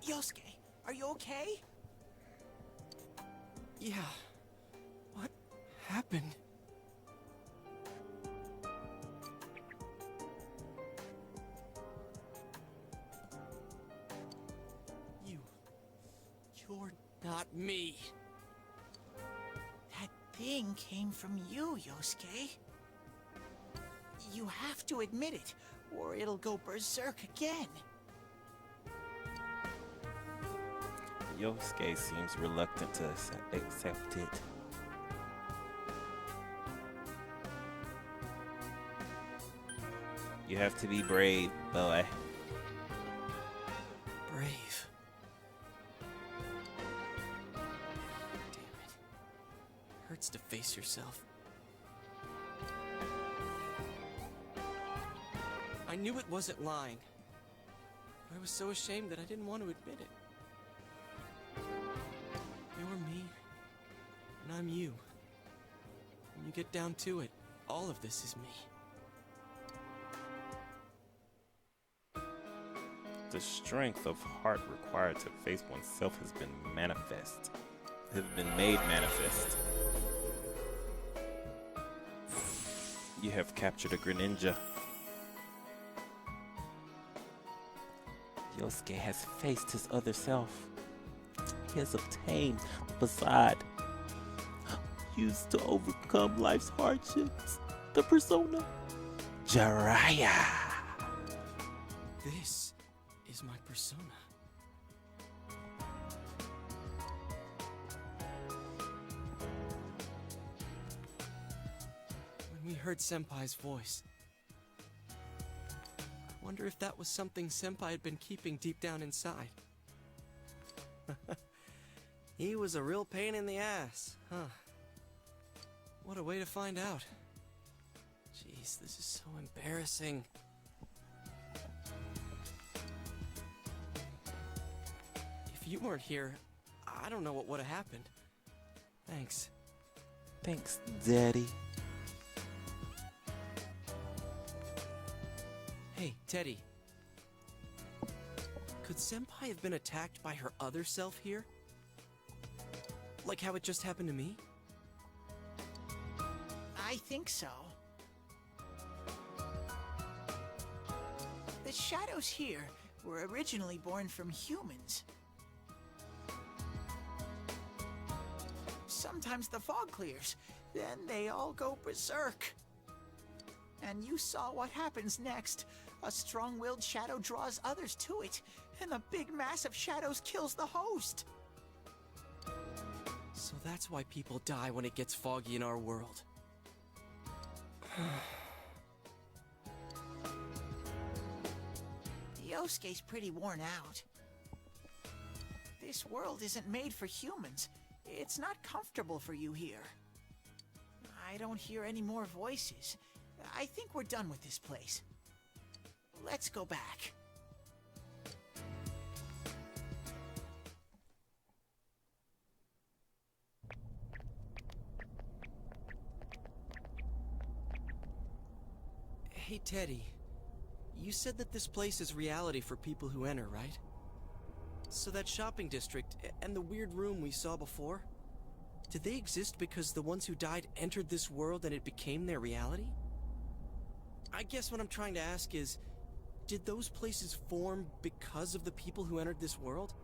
Yosuke, are you okay? Yeah. What happened? You're not me. That thing came from you, Yosuke. You have to admit it, or it'll go berserk again. Yosuke seems reluctant to accept it. You have to be brave, boy. Brave. Damn it. Hurts to face yourself. I knew it wasn't lying. I was so ashamed that I didn't want to admit it. You're me, and I'm you. When you get down to it, all of this is me. The strength of heart required to face oneself has been made manifest. You have captured a Greninja. Yosuke has faced his other self. He has obtained the facade used to overcome life's hardships. The persona Jiraiya. This is my persona. When we heard Senpai's voice, I wonder if that was something Senpai had been keeping deep down inside. He was a real pain in the ass, huh? What a way to find out. Jeez, this is so embarrassing. If you weren't here, I don't know what would have happened. Thanks. Thanks, Daddy. Hey, Teddy. Could Senpai have been attacked by her other self here? Like how it just happened to me? I think so. The shadows here were originally born from humans. Sometimes the fog clears, then they all go berserk. And you saw what happens next. A strong-willed shadow draws others to it, and the big mass of shadows kills the host. So that's why people die when it gets foggy in our world. Yosuke's pretty worn out. This world isn't made for humans. It's not comfortable for you here. I don't hear any more voices. I think we're done with this place. Let's go back. Hey, Teddy. You said that this place is reality for people who enter, right? So that shopping district and the weird room we saw before, did they exist because the ones who died entered this world and it became their reality? I guess what I'm trying to ask is, did those places form because of the people who entered this world?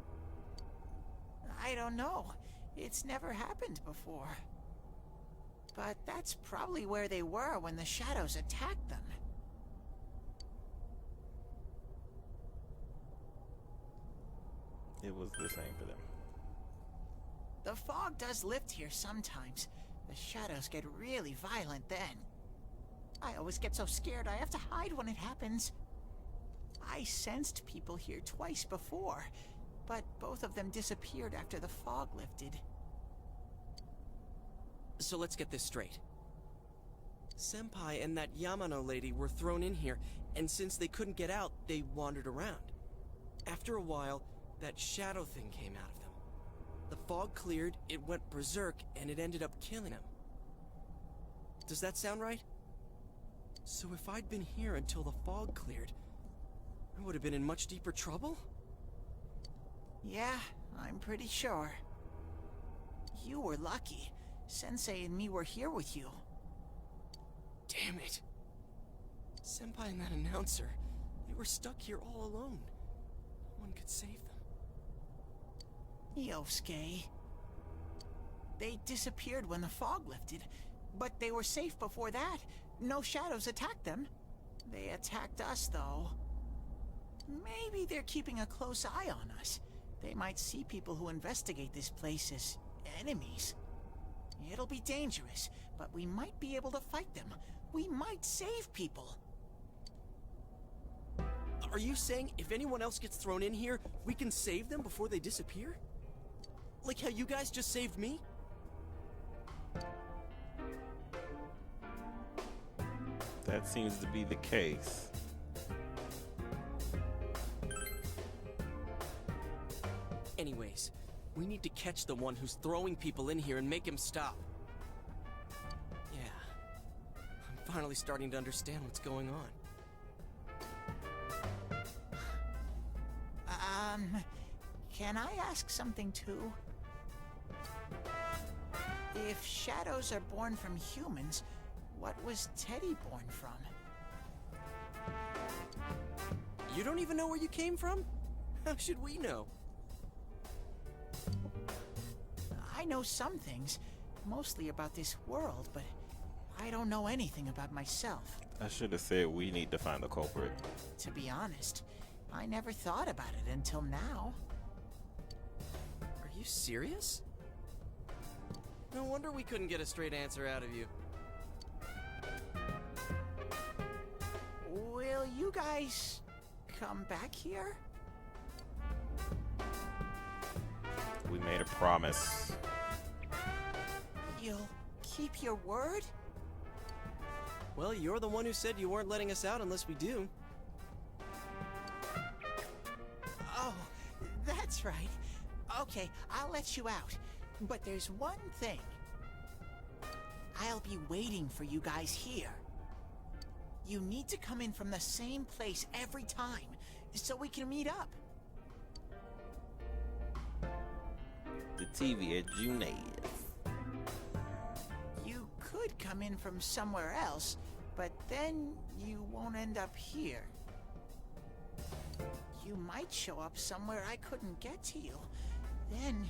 I don't know. It's never happened before. But that's probably where they were when the shadows attacked them. It was the same for them. The fog does lift here sometimes. The shadows get really violent then. I always get so scared I have to hide when it happens. I sensed people here twice before, but both of them disappeared after the fog lifted. So let's get this straight. Senpai and that Yamano lady were thrown in here, and since they couldn't get out, they wandered around. After a while, that shadow thing came out of them. The fog cleared, it went berserk, and it ended up killing them. Does that sound right? So if I'd been here until the fog cleared, I would have been in much deeper trouble. Yeah, I'm pretty sure. You were lucky. Sensei and me were here with you. Damn it. Senpai and that announcer, they were stuck here all alone. No one could save them. Yosuke. They disappeared when the fog lifted, but they were safe before that. No shadows attacked them. They attacked us, though. Maybe they're keeping a close eye on us. They might see people who investigate this place as enemies. It'll be dangerous, but we might be able to fight them. We might save people. Are you saying if anyone else gets thrown in here, we can save them before they disappear? Like how you guys just saved me? That seems to be the case. Anyways, we need to catch the one who's throwing people in here and make him stop. Yeah, I'm finally starting to understand what's going on. Can I ask something too? If shadows are born from humans, what was Teddy born from? You don't even know where you came from? How should we know? I know some things, mostly about this world, but I don't know anything about myself. I should have said we need to find the culprit. To be honest, I never thought about it until now. Are you serious? No wonder we couldn't get a straight answer out of you. Will you guys come back here? We made a promise. You'll keep your word? Well, you're the one who said you weren't letting us out unless we do. Oh, that's right. Okay, I'll let you out. But there's one thing. I'll be waiting for you guys here. You need to come in from the same place every time, so we can meet up. The TV at Juna's. You could come in from somewhere else, but then you won't end up here. You might show up somewhere I couldn't get to you. Then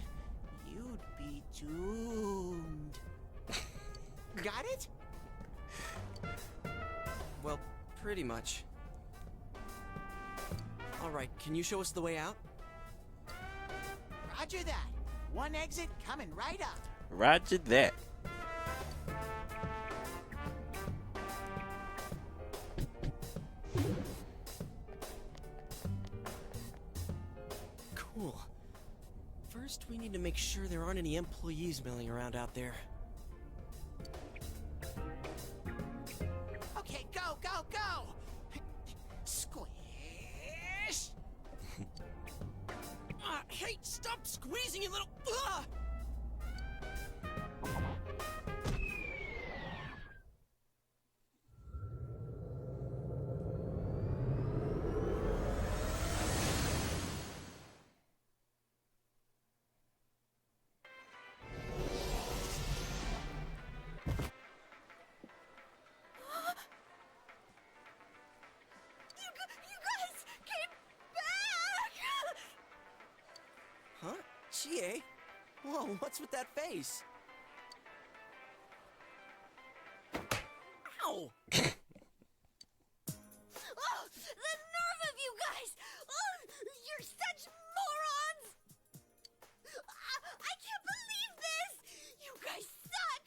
you'd be doomed. Got it? Well, pretty much. Alright, can you show us the way out? Roger that. One exit coming right up. Roger that. Cool. First, we need to make sure there aren't any employees milling around out there. Okay, go, go, go! Squish! Hey, stop squeezing, you little... Huh? Chie? Whoa, what's with that face? Ow! Oh, the nerve of you guys! Oh, you're such morons! I can't believe this! You guys suck!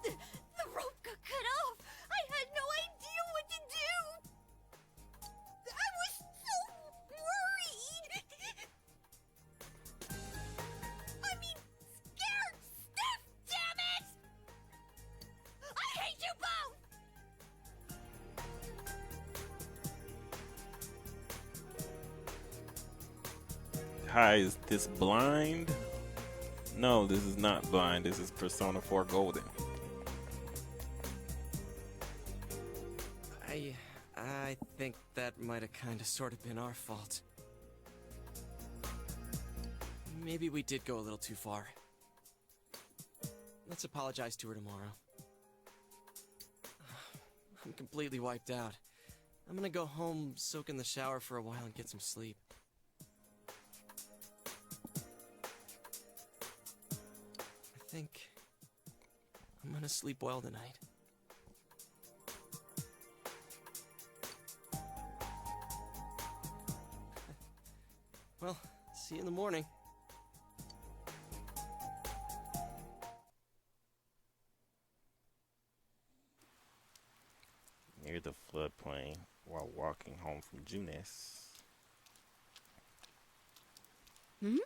The rope got cut off! I had no idea what to do! I was so worried! I mean, scared stiff, damn it! I hate you both! Hi, is this blind? No, this is not blind. This is Persona 4 Golden. I think that might have kinda sorta been our fault. Maybe we did go a little too far. Let's apologize to her tomorrow. I'm completely wiped out. I'm gonna go home, soak in the shower for a while, and get some sleep. I think I'm gonna sleep well tonight. Well, see you in the morning. Near the floodplain while walking home from Junis. Hmm?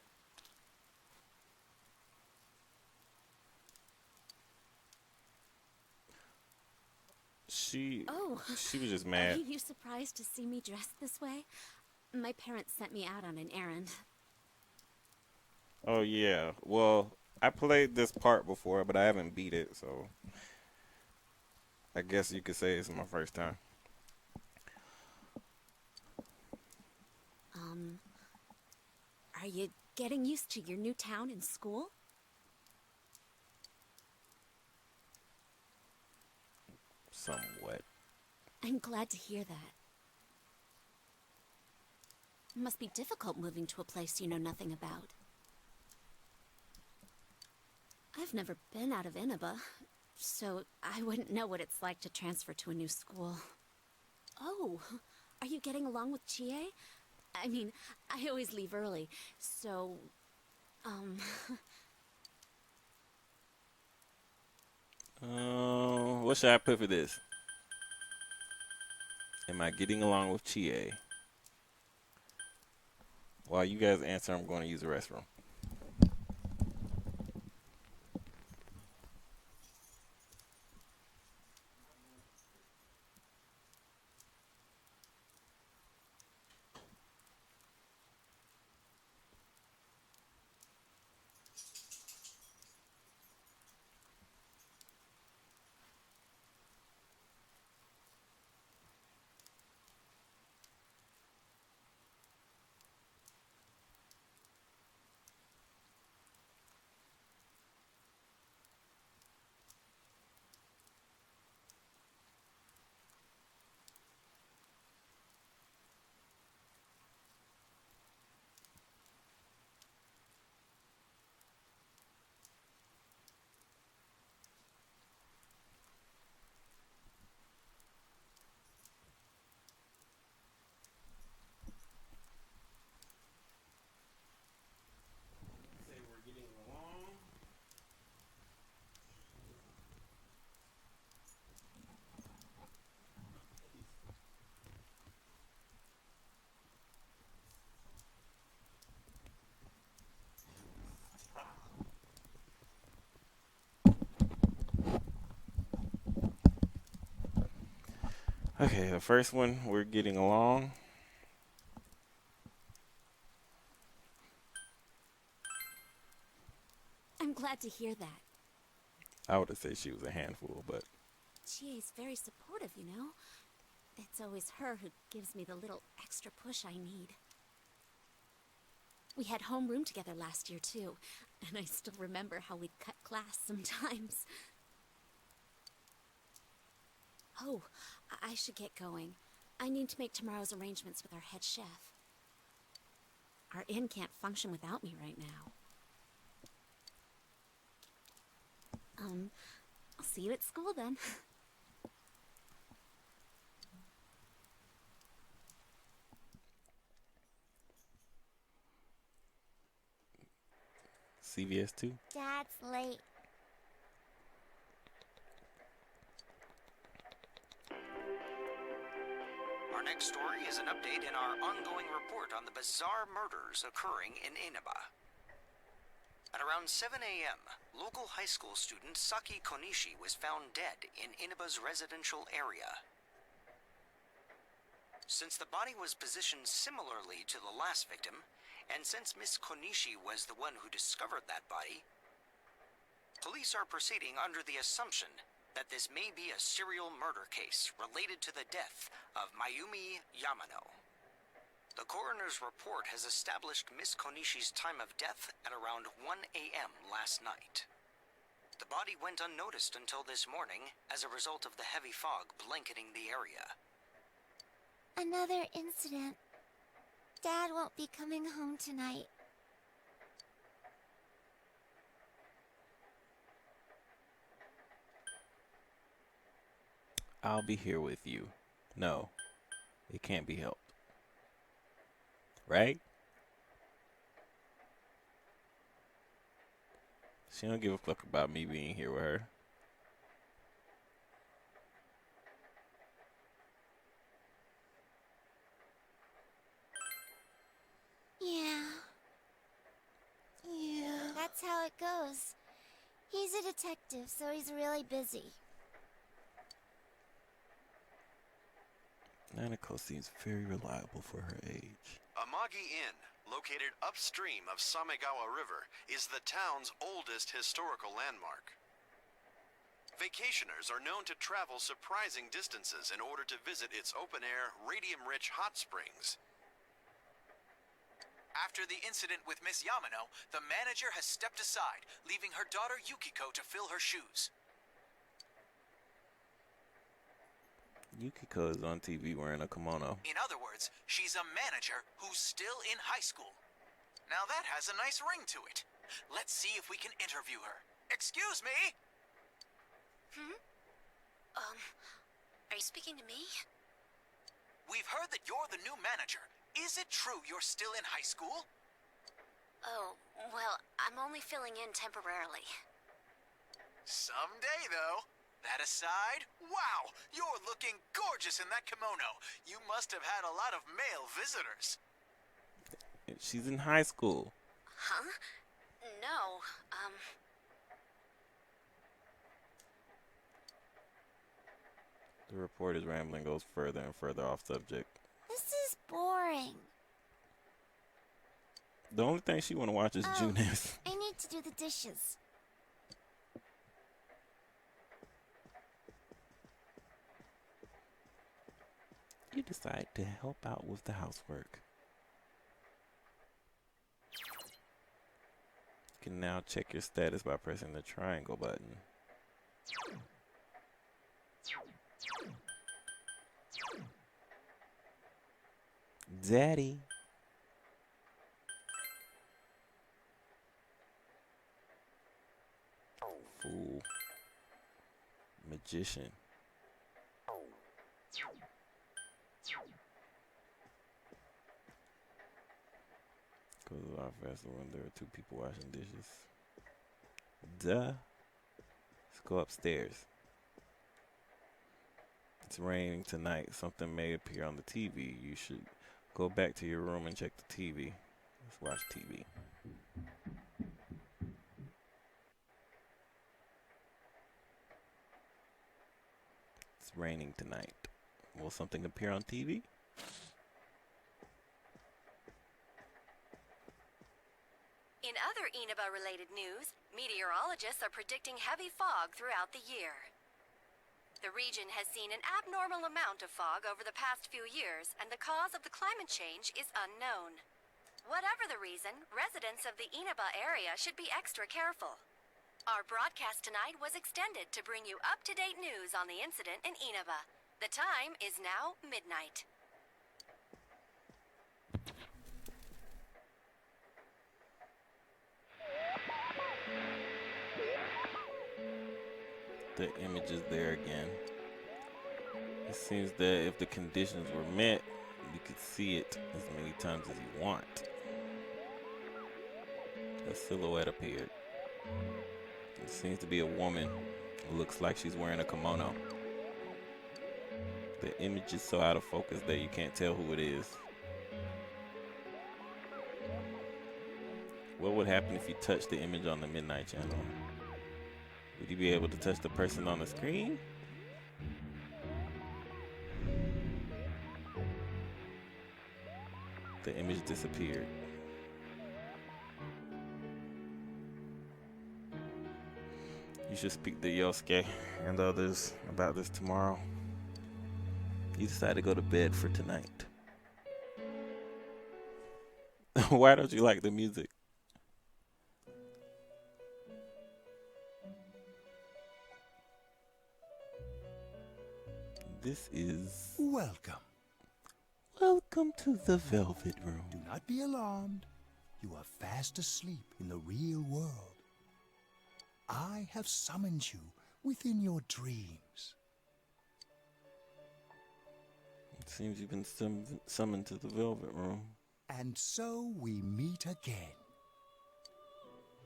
She was just Are mad. you surprised to see me dressed this way? My parents sent me out on an errand. Oh yeah. Well, I played this part before, but I haven't beat it, so I guess you could say it's my first time. Are you getting used to your new town and school? Somewhat. I'm glad to hear that. It must be difficult moving to a place you know nothing about. I've never been out of Inaba, so I wouldn't know what it's like to transfer to a new school. Oh, are you getting along with Chie? I mean, I always leave early, so, What should I put for this? Am I getting along with Chie? While you guys answer, I'm going to use the restroom. Say we're getting along. Okay, the first one, we're getting along. I'm glad to hear that. I would have said she was a handful, but Chie's very supportive, you know? It's always her who gives me the little extra push I need. We had homeroom together last year, too, and I still remember how we'd cut class sometimes. Oh, I should get going. I need to make tomorrow's arrangements with our head chef. Our inn can't function without me right now. I'll see you at school then. CVS too. Dad's late. Our next story is an update in our ongoing report on the bizarre murders occurring in Inaba. At around 7 a.m., local high school student Saki Konishi was found dead in Inaba's residential area. Since the body was positioned similarly to the last victim, and since Miss Konishi was the one who discovered that body, police are proceeding under the assumption that this may be a serial murder case related to the death of Mayumi Yamano. The coroner's report has established Miss Konishi's time of death at around 1 a.m. last night. The body went unnoticed until this morning as a result of the heavy fog blanketing the area. Another incident. Dad won't be coming home tonight. I'll be here with you. No, it can't be helped. Right? She don't give a fuck about me being here with her. Yeah. That's how it goes. He's a detective, so he's really busy. Nanako seems very reliable for her age. Amagi Inn, located upstream of Samegawa River, is the town's oldest historical landmark. Vacationers are known to travel surprising distances in order to visit its open-air, radium-rich hot springs. After the incident with Miss Yamano, the manager has stepped aside, leaving her daughter Yukiko to fill her shoes. Yukiko is on TV wearing a kimono. In other words, she's a manager who's still in high school. Now that has a nice ring to it. Let's see if we can interview her. Excuse me? Are you speaking to me? We've heard that you're the new manager. Is it true you're still in high school? Oh, well, I'm only filling in temporarily. Someday, though. That aside, wow, you're looking gorgeous in that kimono. You must have had a lot of male visitors. She's in high school. Huh? No, The reporter's rambling goes further and further off subject. This is boring. The only thing she want to watch is Junis. I need to do the dishes. You decide to help out with the housework. You can now check your status by pressing the triangle button. Daddy. Fool. Magician. Goes a lot faster when there are two people washing dishes. Duh. Let's go upstairs. It's raining tonight. Something may appear on the TV. You should go back to your room and check the TV. Let's watch TV. It's raining tonight. Will something appear on TV? In other Inaba-related news, meteorologists are predicting heavy fog throughout the year. The region has seen an abnormal amount of fog over the past few years, and the cause of the climate change is unknown. Whatever the reason, residents of the Inaba area should be extra careful. Our broadcast tonight was extended to bring you up-to-date news on the incident in Inaba. The time is now midnight. The image is there again. It seems that if the conditions were met, you could see it as many times as you want. A silhouette appeared. It seems to be a woman who looks like she's wearing a kimono. The image is so out of focus that you can't tell who it is. What would happen if you touched the image on the Midnight Channel? Would you be able to touch the person on the screen? The image disappeared. You You should speak to Yosuke and others about this tomorrow. You decide to go to bed for tonight. Why don't you like the music? This is... Welcome to the Velvet Room. Do not be alarmed. You are fast asleep in the real world. I have summoned you within your dreams. It seems you've been summoned to the Velvet Room. And so we meet again.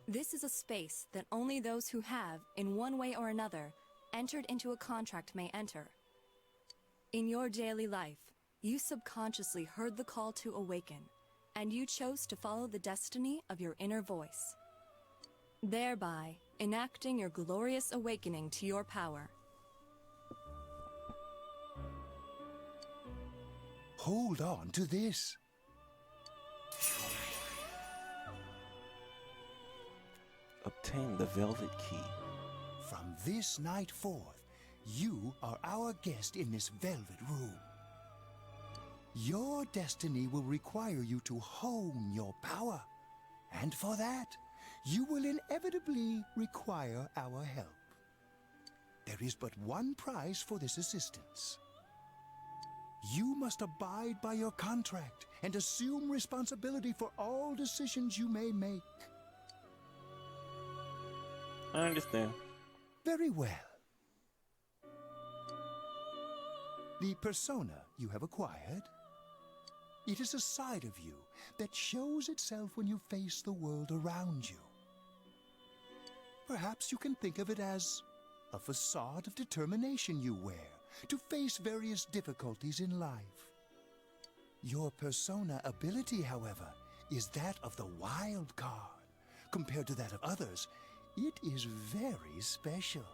This is a space that only those who have, in one way or another, entered into a contract may enter. In your daily life, you subconsciously heard the call to awaken, and you chose to follow the destiny of your inner voice, thereby enacting your glorious awakening to your power. Hold on to this. Obtain the Velvet Key. From this night forth, you are our guest in this Velvet Room. Your destiny will require you to hone your power. And for that, you will inevitably require our help. There is but one price for this assistance. You must abide by your contract and assume responsibility for all decisions you may make. I understand. Very well. The persona you have acquired, it is a side of you that shows itself when you face the world around you. Perhaps you can think of it as a facade of determination you wear to face various difficulties in life. Your persona ability, however, is that of the wild card. Compared to that of others, it is very special.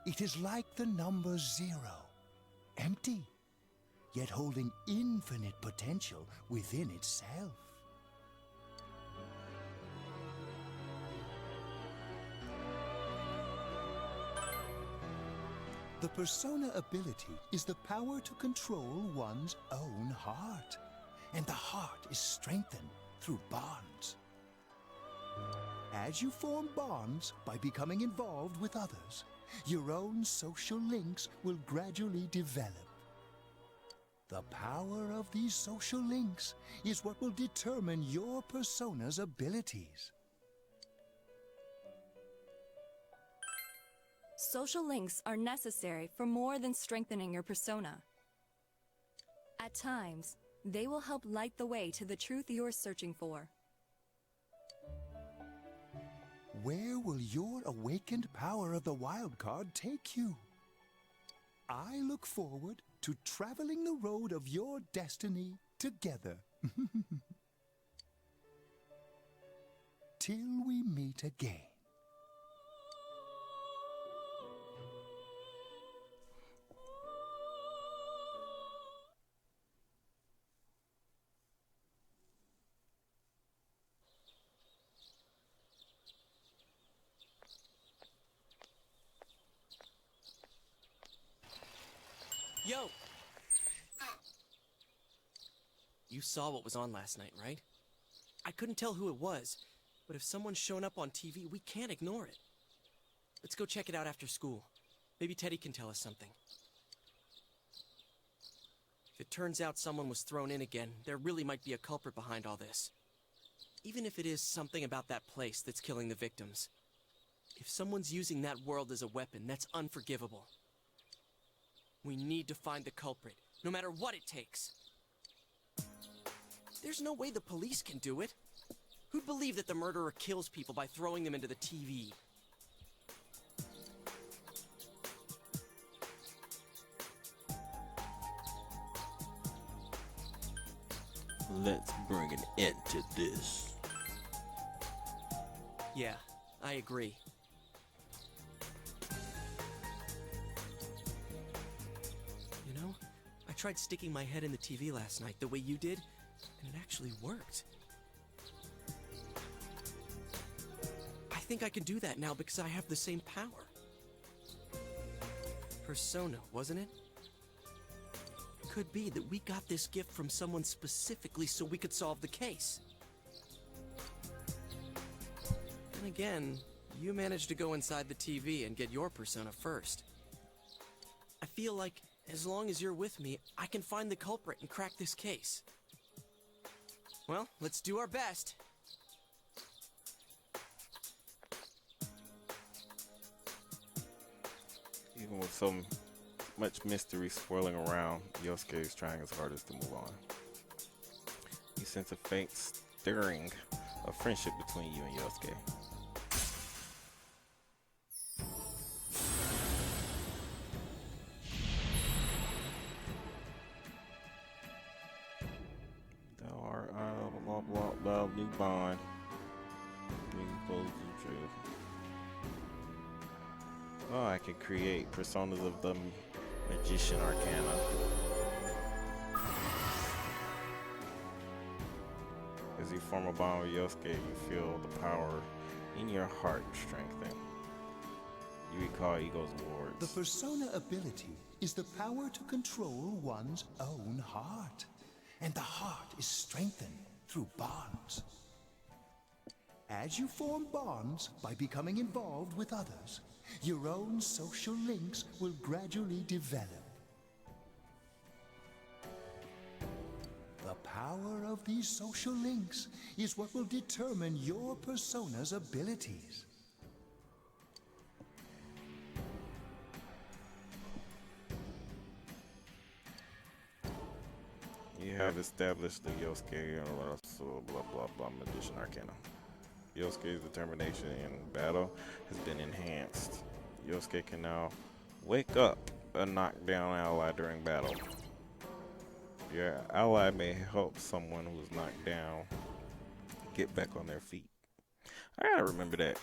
It is like the number 0, empty, yet holding infinite potential within itself. The persona ability is the power to control one's own heart, and the heart is strengthened through bonds. As you form bonds by becoming involved with others, your own social links will gradually develop. The power of these social links is what will determine your persona's abilities. Social links are necessary for more than strengthening your persona. At times, they will help light the way to the truth you're searching for. Where will your awakened power of the wild card take you? I look forward to traveling the road of your destiny together. Till we meet again. Yo! You saw what was on last night, right? I couldn't tell who it was, but if someone's shown up on TV, we can't ignore it. Let's go check it out after school. Maybe Teddy can tell us something. If it turns out someone was thrown in again, there really might be a culprit behind all this. Even if it is something about that place that's killing the victims. If someone's using that world as a weapon, that's unforgivable. We need to find the culprit, no matter what it takes. There's no way the police can do it. Who'd believe that the murderer kills people by throwing them into the TV? Let's bring an end to this. Yeah, I agree. You know, I tried sticking my head in the TV last night the way you did, and it actually worked. I think I can do that now because I have the same power. Persona, wasn't it? Could be that we got this gift from someone specifically so we could solve the case. And again, you managed to go inside the TV and get your persona first. I feel like as long as you're with me, I can find the culprit and crack this case. Well, let's do our best. Even with so much mystery swirling around, Yosuke is trying his hardest to move on. You sense a faint stirring of friendship between you and Yosuke. Thou art blah blah blah new bond. Exposed to truth. Oh, I can create personas of the Magician Arcana. As you form a bond with Yosuke, you feel the power in your heart strengthen. You recall Ego's words. The persona ability is the power to control one's own heart. And the heart is strengthened through bonds. As you form bonds by becoming involved with others, your own social links will gradually develop. The power of these social links is what will determine your persona's abilities. You have established the Yosuke and blah blah blah Magician Arcana. Yosuke's determination in battle has been enhanced. Yosuke can now wake up a knockdown ally during battle. Your ally may help someone who's knocked down get back on their feet. I gotta remember that.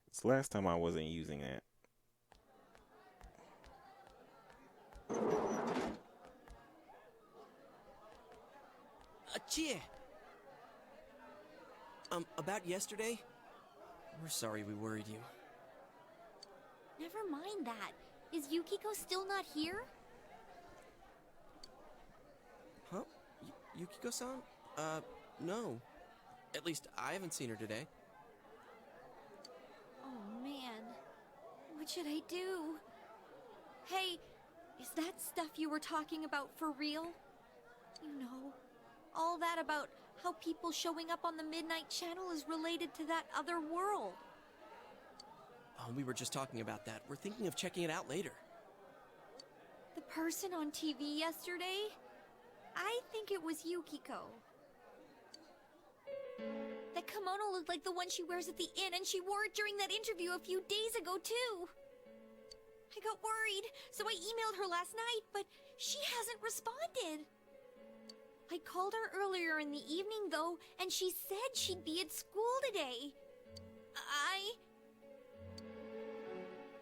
It's the last time I wasn't using that. Chie! About yesterday? We're sorry we worried you. Never mind that. Is Yukiko still not here? Huh? Yukiko-san? No. At least I haven't seen her today. Oh man. What should I do? Hey, is that stuff you were talking about for real? You know, all that about how people showing up on the Midnight Channel is related to that other world. Oh, we were just talking about that. We're thinking of checking it out later. The person on TV yesterday? I think it was Yukiko. That kimono looked like the one she wears at the inn, and she wore it during that interview a few days ago, too. I got worried, so I emailed her last night, but she hasn't responded. I called her earlier in the evening, though, and she said she'd be at school today.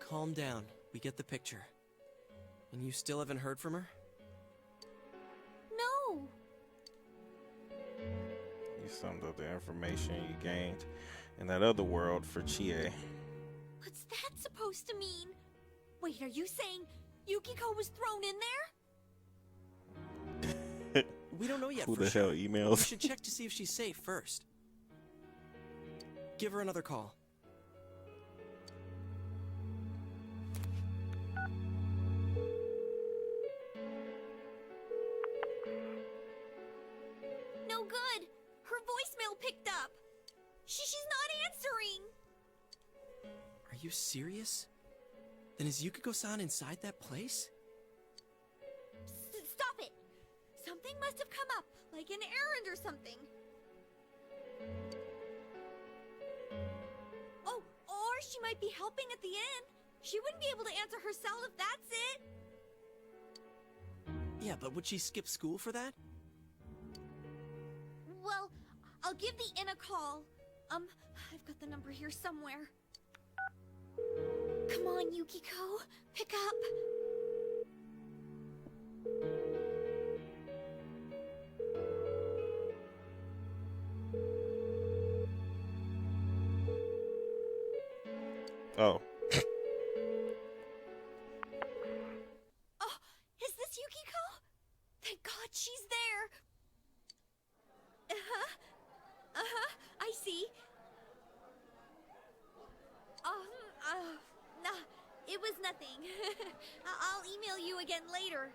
Calm down. We get the picture. And you still haven't heard from her? No. You summed up the information you gained in that other world for Chie. What's that supposed to mean? Wait, are you saying Yukiko was thrown in there? We don't know yet. Who for the sure. hell emails? We should check to see if she's safe first. Give her another call. No good. Her voicemail picked up. She's not answering. Are you serious? Then is Yukiko-san inside that place? Stop it. Something must have come up, like an errand or something. Oh, or she might be helping at the inn. She wouldn't be able to answer her cell if that's it. Yeah, but would she skip school for that? Well, I'll give the inn a call. I've got the number here somewhere. Come on, Yukiko. Pick up. Oh. Oh, is this Yukiko? Thank God she's there. I see. Nah, it was nothing. I'll email you again later.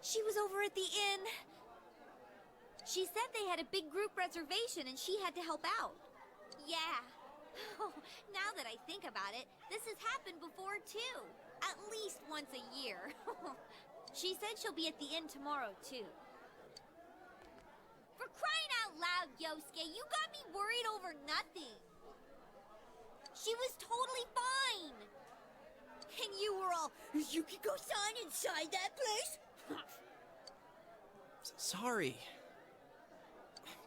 She was over at the inn. She said they had a big group reservation and she had to help out. Yeah. Now that I think about it, this has happened before too. At least once a year. She said she'll be at the inn tomorrow too. For crying out loud, Yosuke, you got me worried over nothing. She was totally fine. And you were all, is Yukiko-san inside that place? Sorry.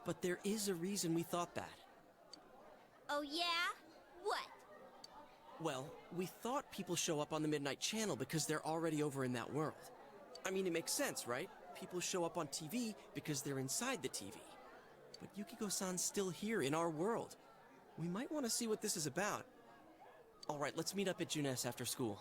But there is a reason we thought that. Oh yeah? What? Well, we thought people show up on the Midnight Channel because they're already over in that world. I mean, it makes sense, right? People show up on TV because they're inside the TV. But Yukiko-san's still here in our world. We might want to see what this is about. All right, let's meet up at Junes after school.